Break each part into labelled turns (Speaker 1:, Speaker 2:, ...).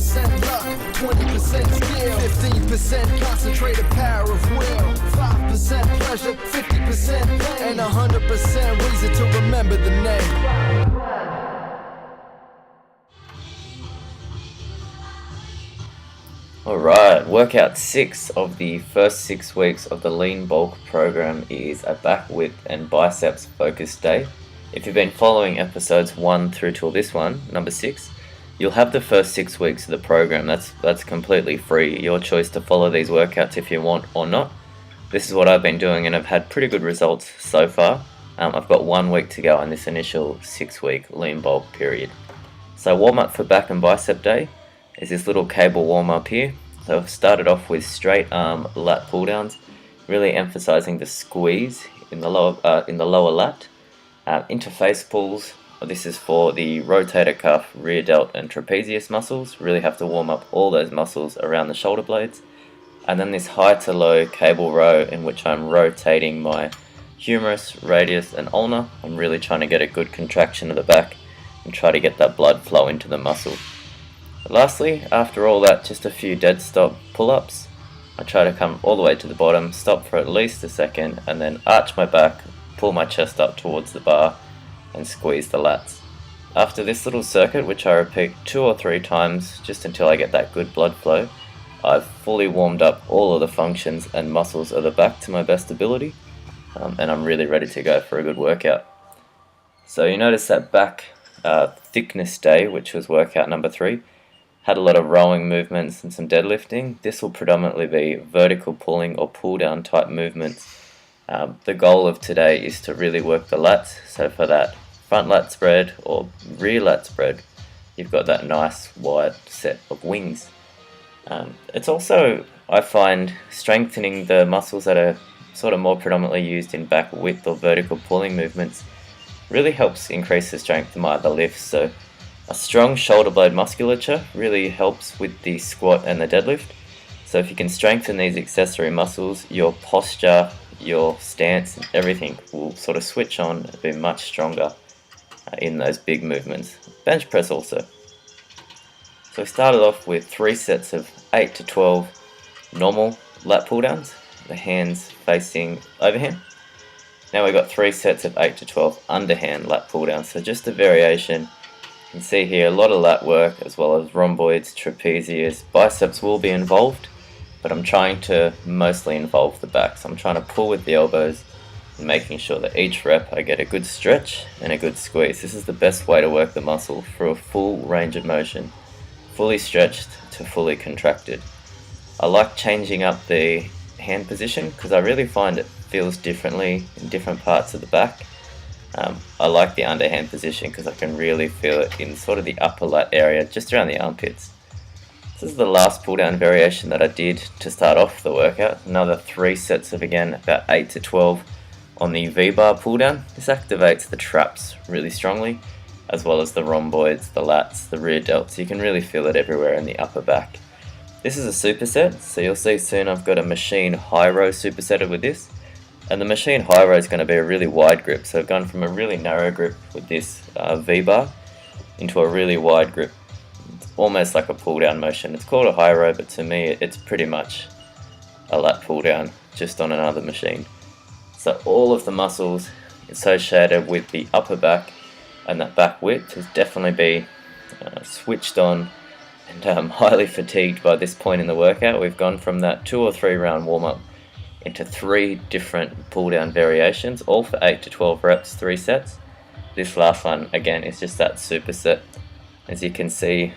Speaker 1: 80% luck, 20% skill, 15% concentrated power of will, 5% pleasure, 50% pain, and 100% reason to remember the name.
Speaker 2: Alright, workout 6 of the first 6 weeks of the lean bulk program is a back width and biceps focused day. If you've been following episodes 1 through till this one, number 6, you'll have the first 6 weeks of the program. That's completely free. Your choice to follow these workouts if you want or not. This is what I've been doing and I've had pretty good results so far. I've got 1 week to go on this initial 6-week lean bulk period. So warm up for back and bicep day is this little cable warm up here. So I've started off with straight arm lat pull downs, really emphasizing the squeeze in the lower lat. Interface pulls, this is for the rotator cuff, rear delt and trapezius muscles. Really have to warm up all those muscles around the shoulder blades. And then this high to low cable row in which I'm rotating my humerus, radius and ulnar. I'm really trying to get a good contraction of the back and try to get that blood flow into the muscle. Lastly, after all that, just a few dead stop pull-ups. I try to come all the way to the bottom, stop for at least a second, and then arch my back, pull my chest up towards the bar, and squeeze the lats. After this little circuit, which I repeat 2 or 3 times, just until I get that good blood flow, I've fully warmed up all of the functions and muscles of the back to my best ability, and I'm really ready to go for a good workout. So you notice that back thickness day, which was workout number 3, had a lot of rowing movements and some deadlifting. This will predominantly be vertical pulling or pull down type movements. The goal of today is to really work the lats. So for that front lat spread or rear lat spread, you've got that nice wide set of wings. It's also, I find, strengthening the muscles that are sort of more predominantly used in back width or vertical pulling movements really helps increase the strength of my other lifts. So a strong shoulder blade musculature really helps with the squat and the deadlift. So if you can strengthen these accessory muscles, your posture, your stance, and everything will sort of switch on and be much stronger in those big movements. Bench press also. So we started off with 3 sets of 8 to 12 normal lat pull downs, the hands facing overhand. Now we've got 3 sets of 8 to 12 underhand lat pull downs, so just a variation. You can see here a lot of lat work as well as rhomboids, trapezius, biceps will be involved, but I'm trying to mostly involve the back. So I'm trying to pull with the elbows and making sure that each rep I get a good stretch and a good squeeze. This is the best way to work the muscle through a full range of motion, fully stretched to fully contracted. I like changing up the hand position because I really find it feels differently in different parts of the back. I like the underhand position because I can really feel it in sort of the upper lat area, just around the armpits. This is the last pull down variation that I did to start off the workout. Another 3 sets of, again, about 8 to 12 on the VBar Pulldown. This activates the traps really strongly, as well as the rhomboids, the lats, the rear delts. You can really feel it everywhere in the upper back. This is a superset, so you'll see soon I've got a machine high row supersetted with this. And the machine high row is going to be a really wide grip, so I've gone from a really narrow grip with this V-bar into a really wide grip. It's almost like a pull down motion. It's called a high row, but to me it's pretty much a lat pull down just on another machine. So all of the muscles associated with the upper back and that back width has definitely been switched on and highly fatigued by this point in the workout. We've gone from that 2 or 3 round warm up into 3 different pull down variations, all for 8 to 12 reps, 3 sets. This last one again is just that superset. As you can see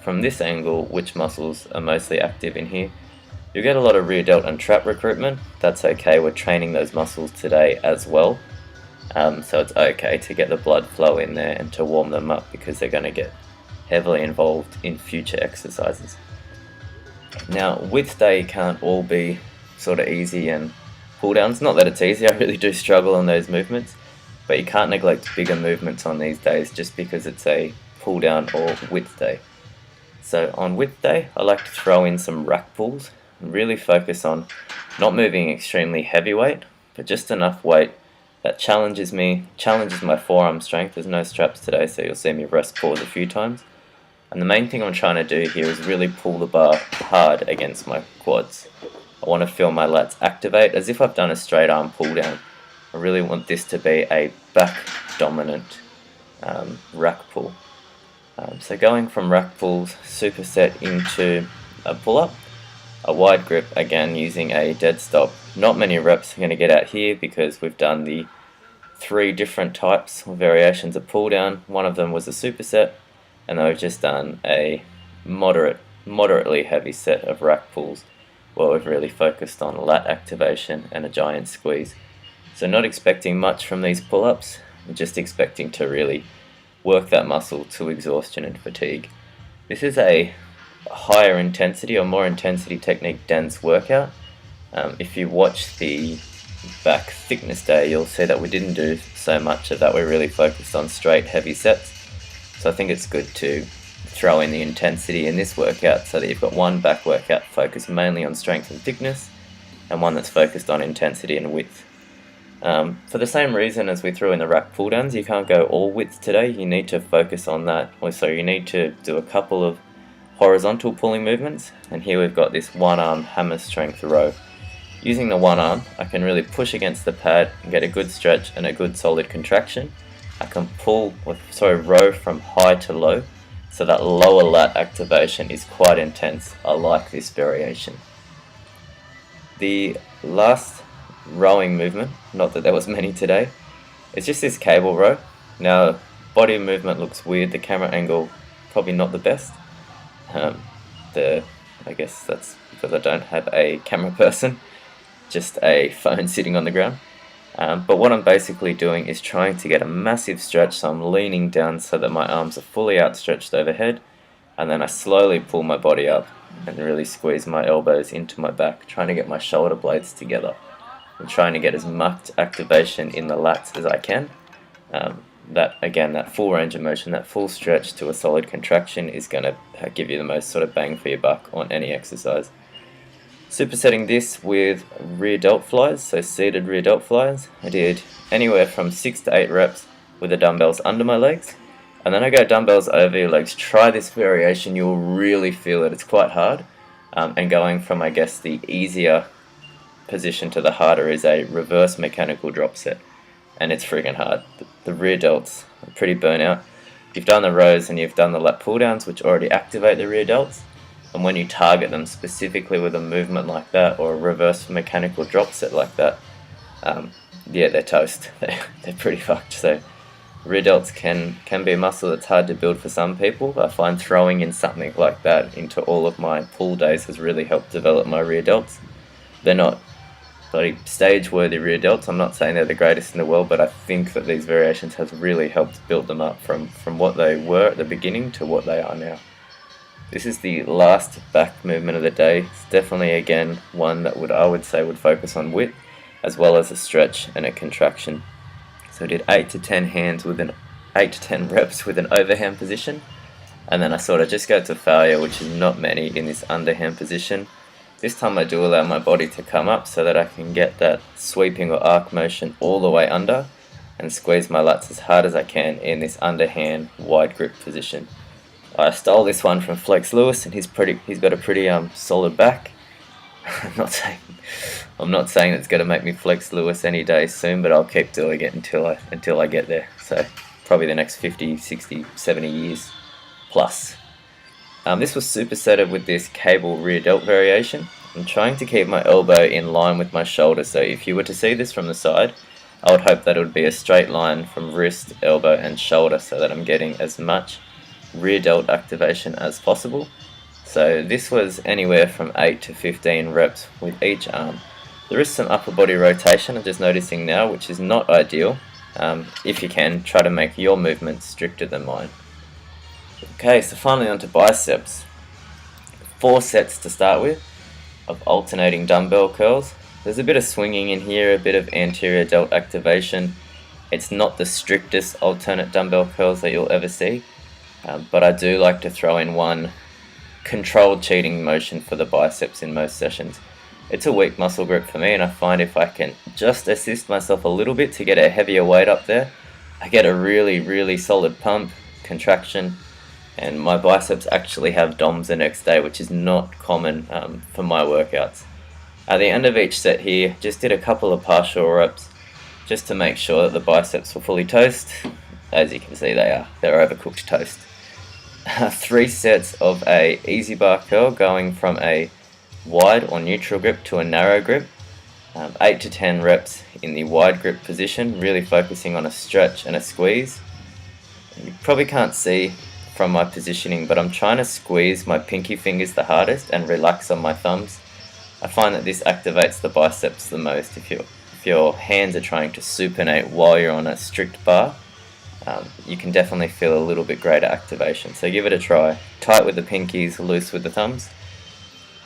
Speaker 2: from this angle which muscles are mostly active in here. You'll get a lot of rear delt and trap recruitment. That's okay, we're training those muscles today as well. So it's okay to get the blood flow in there and to warm them up because they're going to get heavily involved in future exercises. Now width day can't all be sort of easy and pull downs. Not that it's easy, I really do struggle on those movements, but you can't neglect bigger movements on these days just because it's a pull down or width day. So on width day, I like to throw in some rack pulls and really focus on not moving extremely heavy weight, but just enough weight that challenges my forearm strength. There's no straps today, so you'll see me rest pause a few times, And the main thing I'm trying to do here is really pull the bar hard against my quads. I want to feel my lats activate as if I've done a straight arm pull down. I really want this to be a back dominant rack pull. So going from rack pulls, superset into a pull up, a wide grip again using a dead stop. Not many reps are going to get out here because we've done the 3 different types or variations of pull down. One of them was a superset, and then we've just done a moderately heavy set of rack pulls where we've really focused on lat activation and a giant squeeze. So not expecting much from these pull-ups, just expecting to really work that muscle to exhaustion and fatigue. This is a higher intensity or more intensity technique dense workout. If you watch the back thickness day, you'll see that we didn't do so much of that. We really focused on straight heavy sets. So I think it's good to throw in the intensity in this workout so that you've got one back workout focused mainly on strength and thickness and one that's focused on intensity and width. For the same reason as we threw in the rack pull downs, you can't go all width today. You need to focus on that. So you need to do a couple of horizontal pulling movements, and here we've got this one arm hammer strength row. Using the one arm, I can really push against the pad and get a good stretch and a good solid contraction. I can row from high to low, so that lower lat activation is quite intense. I like this variation. The last rowing movement, not that there was many today, it's just this cable row. Now, body movement looks weird, the camera angle probably not the best. I guess that's because I don't have a camera person, just a phone sitting on the ground. But what I'm basically doing is trying to get a massive stretch, so I'm leaning down so that my arms are fully outstretched overhead, and then I slowly pull my body up and really squeeze my elbows into my back, trying to get my shoulder blades together. I'm trying to get as much activation in the lats as I can. That full range of motion, that full stretch to a solid contraction is going to give you the most sort of bang for your buck on any exercise. Supersetting this with rear delt flies, so seated rear delt flies. I did anywhere from 6 to 8 reps with the dumbbells under my legs, and then I go dumbbells over your legs. Try this variation, you'll really feel it. It's quite hard, and going from, I guess, the easier position to the harder is a reverse mechanical drop set, and it's freaking hard. The rear delts are pretty burnout. You've done the rows and you've done the lat pull downs, which already activate the rear delts, and when you target them specifically with a movement like that or a reverse mechanical drop set like that, they're toast. They're pretty fucked. So rear delts can be a muscle that's hard to build for some people. I find throwing in something like that into all of my pull days has really helped develop my rear delts. They're not bloody stage-worthy rear delts. I'm not saying they're the greatest in the world, but I think that these variations have really helped build them up from what they were at the beginning to what they are now. This is the last back movement of the day. It's definitely, again, one that I would say would focus on width as well as a stretch and a contraction. So I did 8 to 10 reps with an overhand position, and then I sort of just go to failure, which is not many, in this underhand position. This time I do allow my body to come up so that I can get that sweeping or arc motion all the way under and squeeze my lats as hard as I can in this underhand wide grip position. I stole this one from Flex Lewis, and he's got a pretty solid back. I'm not saying it's going to make me Flex Lewis any day soon, but I'll keep doing it until I get there. So probably the next 50, 60, 70 years plus. This was supersetted with this cable rear delt variation. I'm trying to keep my elbow in line with my shoulder, so if you were to see this from the side, I would hope that it would be a straight line from wrist, elbow and shoulder so that I'm getting as much rear delt activation as possible. So this was anywhere from 8 to 15 reps with each arm. There is some upper body rotation I'm just noticing now, which is not ideal. If you can, try to make your movements stricter than mine. Okay, so finally onto biceps. 4 sets to start with of alternating dumbbell curls. There's a bit of swinging in here, a bit of anterior delt activation. It's not the strictest alternate dumbbell curls that you'll ever see, but I do like to throw in one controlled cheating motion for the biceps in most sessions. It's a weak muscle group for me, and I find if I can just assist myself a little bit to get a heavier weight up there, I get a really, really solid pump, contraction, and my biceps actually have DOMs the next day, which is not common for my workouts. At the end of each set here, just did a couple of partial reps just to make sure that the biceps were fully toast. As you can see, they're overcooked toast. 3 sets of a easy bar curl, going from a wide or neutral grip to a narrow grip. 8 to 10 reps in the wide grip position, really focusing on a stretch and a squeeze. You probably can't see from my positioning, but I'm trying to squeeze my pinky fingers the hardest and relax on my thumbs. I find that this activates the biceps the most. If your hands are trying to supinate while you're on a strict bar, you can definitely feel a little bit greater activation. So give it a try. Tight with the pinkies, loose with the thumbs.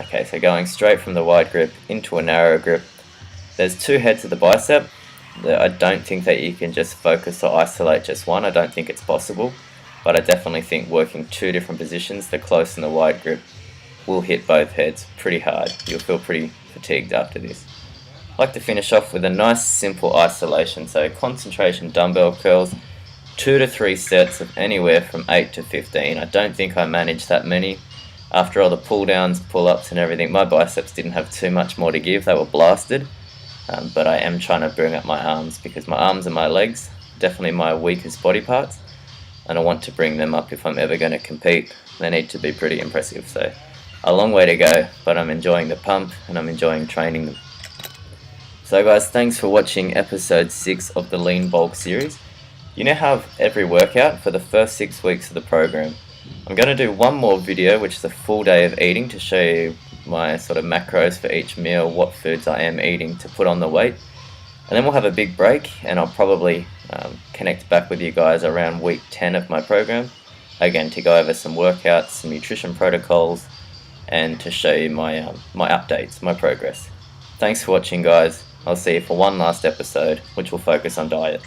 Speaker 2: Okay, so going straight from the wide grip into a narrow grip. There's 2 heads of the bicep. I don't think that you can just focus or isolate just one. I don't think it's possible, but I definitely think working 2 different positions, the close and the wide grip, will hit both heads pretty hard. You'll feel pretty fatigued after this. I like to finish off with a nice simple isolation. So concentration dumbbell curls, 2 to 3 sets of anywhere from 8 to 15. I don't think I managed that many. After all the pull downs, pull-ups and everything, my biceps didn't have too much more to give. They were blasted. But I am trying to bring up my arms, because my arms and my legs, definitely my weakest body parts, and I want to bring them up if I'm ever going to compete. They need to be pretty impressive. So a long way to go, but I'm enjoying the pump and I'm enjoying training them. So guys, thanks for watching episode 6 of the Lean Bulk series. You now have every workout for the first 6 weeks of the program. I'm going to do one more video, which is a full day of eating, to show you my sort of macros for each meal, what foods I am eating to put on the weight. And then we'll have a big break, and I'll probably connect back with you guys around week 10 of my program, again to go over some workouts, some nutrition protocols, and to show you my updates, my progress. Thanks for watching guys. I'll see you for one last episode, which will focus on diet.